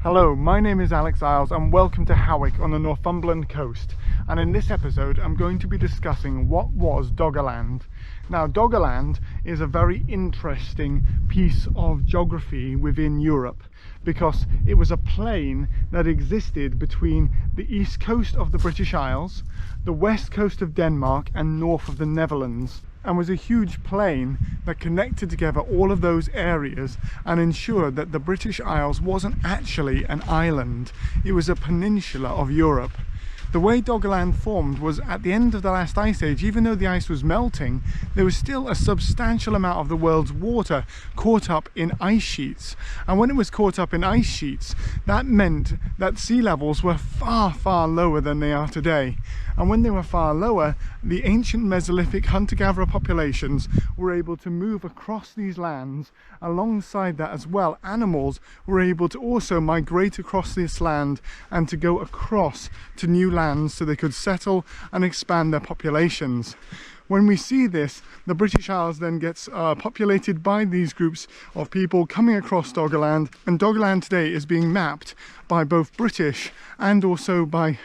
Hello, my name is Alex Isles and welcome to Howick on the Northumberland coast. And in this episode I'm going to be discussing what was Doggerland. Now Doggerland is a very interesting piece of geography within Europe because it was a plain that existed between the east coast of the British Isles, the west coast of Denmark and north of the Netherlands, and was a huge plain that connected together all of those areas and ensured that the British Isles wasn't actually an island, it was a peninsula of Europe. The way Doggerland formed was at the end of the last ice age. Even though the ice was melting, there was still a substantial amount of the world's water caught up in ice sheets. And when it was caught up in ice sheets, that meant that sea levels were far lower than they are today. And when they were far lower, the ancient Mesolithic hunter-gatherer populations were able to move across these lands. Alongside that as well, animals were able to also migrate across this land and to go across to new lands so they could settle and expand their populations. When we see this, the British Isles then gets populated by these groups of people coming across Doggerland, and Doggerland today is being mapped by both British and also by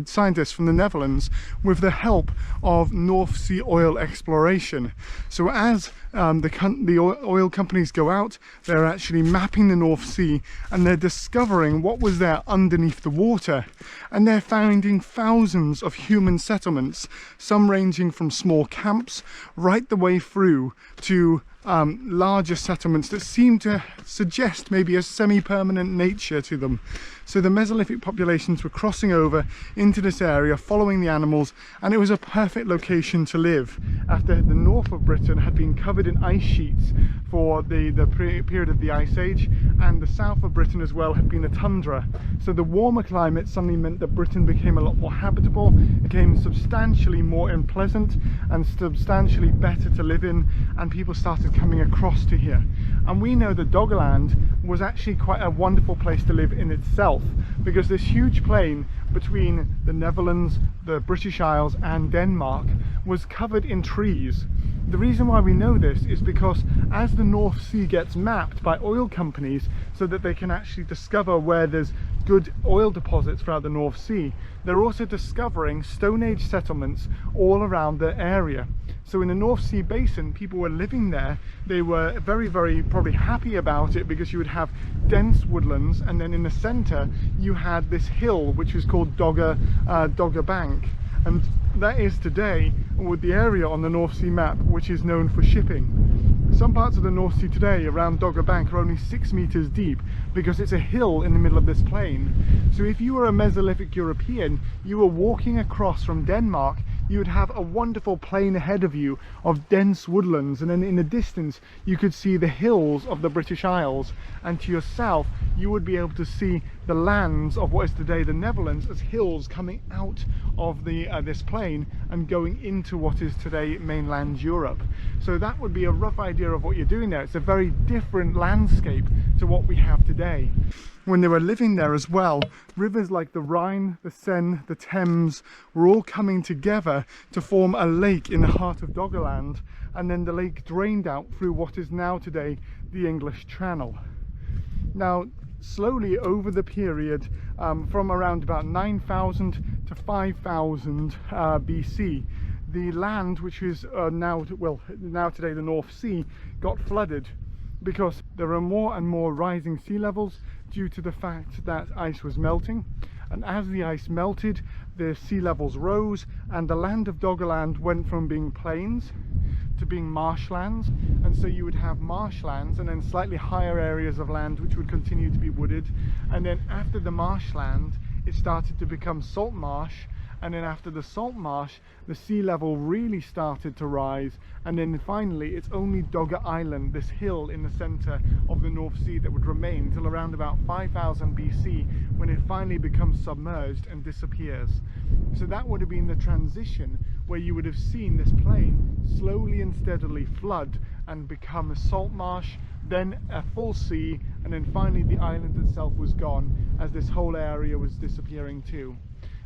scientists from the Netherlands with the help of North Sea oil exploration. So as the oil companies go out, they're actually mapping the North Sea and they're discovering what was there underneath the water, and they're finding thousands of human settlements, some ranging from small camps right the way through to larger settlements that seem to suggest maybe a semi-permanent nature to them. So the Mesolithic populations were crossing over into this area, following the animals, and it was a perfect location to live after the north of Britain had been covered in ice sheets for the period of the Ice Age, and the south of Britain as well had been a tundra. So the warmer climate suddenly meant that Britain became a lot more habitable, became substantially more unpleasant and substantially better to live in, and people started coming across to here. And we know that Doggerland was actually quite a wonderful place to live in itself, because this huge plain between the Netherlands, the British Isles and Denmark was covered in trees. The reason why we know this is because as the North Sea gets mapped by oil companies so that they can actually discover where there's good oil deposits throughout the North Sea, they're also discovering Stone Age settlements all around the area. So in the North Sea basin, people were living there. They were very probably happy about it because you would have dense woodlands, and then in the center you had this hill which was called Dogger Bank, and that is today with the area on the North Sea map which is known for shipping. Some parts of the North Sea today around Dogger Bank are only 6 meters deep because it's a hill in the middle of this plain. So if you were a Mesolithic European, you were walking across from Denmark, you would have a wonderful plain ahead of you of dense woodlands, and then in the distance you could see the hills of the British Isles, and to your south you would be able to see the lands of what is today the Netherlands as hills coming out of this plain and going into what is today mainland Europe. So that would be a rough idea of what you're doing there. It's a very different landscape to what we have today. When they were living there as well, rivers like the Rhine, the Seine, the Thames were all coming together to form a lake in the heart of Doggerland, and then the lake drained out through what is now today the English Channel. Now slowly over the period from around about 9,000 to 5,000 BC, the land which is now today the North Sea got flooded because there are more and more rising sea levels due to the fact that ice was melting. And as the ice melted, the sea levels rose, and the land of Doggerland went from being plains to being marshlands. And so you would have marshlands and then slightly higher areas of land which would continue to be wooded, and then after the marshland it started to become salt marsh, and then after the salt marsh the sea level really started to rise, and then finally it's only Dogger Island, this hill in the center of the North Sea, that would remain till around about 5000 BC, when it finally becomes submerged and disappears. So that would have been the transition where you would have seen this plain slowly and steadily flood and become a salt marsh, then a full sea, and then finally the island itself was gone as this whole area was disappearing too.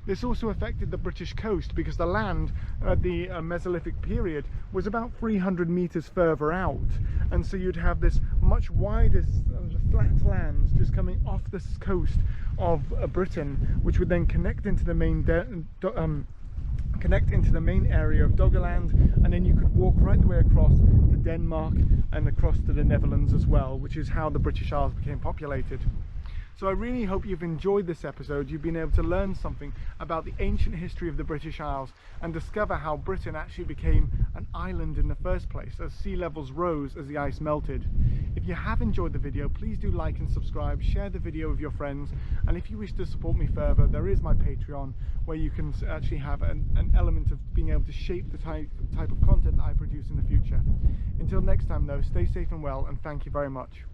This also affected the British coast because the land at the Mesolithic period was about 300 meters further out, and so you'd have this much wider flat land just coming off the coast of Britain, which would then connect into the main area of Doggerland, and then you could walk right the way across to Denmark and across to the Netherlands as well, which is how the British Isles became populated. So I really hope you've enjoyed this episode. You've been able to learn something about the ancient history of the British Isles and discover how Britain actually became an island in the first place as sea levels rose as the ice melted. If you have enjoyed the video, please do like and subscribe, share the video with your friends, and if you wish to support me further, there is my Patreon where you can actually have an element of being able to shape the type of content that I produce in the future. Until next time though, stay safe and well, and thank you very much.